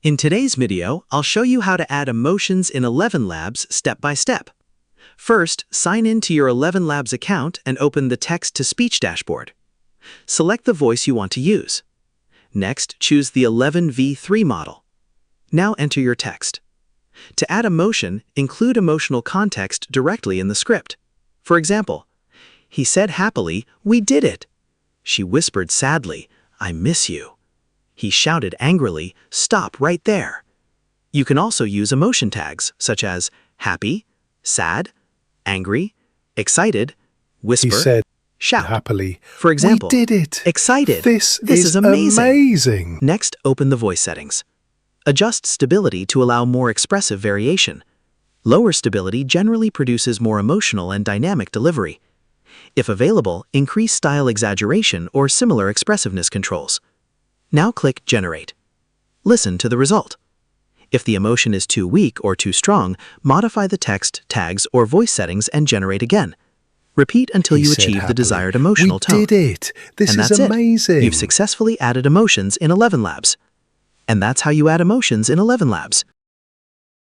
In today's video, I'll show you how to add emotions in ElevenLabs step by step. First, sign in to your ElevenLabs account and open the text-to-speech dashboard. Select the voice you want to use. Next, choose the 11v3 model. Now enter your text. To add emotion, include emotional context directly in the script. For example, he said happily, "We did it." She whispered sadly, "I miss you." He shouted angrily, "Stop right there." You can also use emotion tags such as happy, sad, angry, excited, whisper, He said shout. happily, For example, "We did it. excited. This is amazing. amazing." Next, open the voice settings. Adjust stability to allow more expressive variation. Lower stability generally produces more emotional and dynamic delivery. If available, increase style exaggeration or similar expressiveness controls. Now click Generate. Listen to the result. If the emotion is too weak or too strong, modify the text, tags, or voice settings and generate again. Repeat until He you said achieve the happily, desired emotional tone. "We did it. This And is that's amazing." it. You've successfully added emotions in ElevenLabs. And that's how you add emotions in ElevenLabs.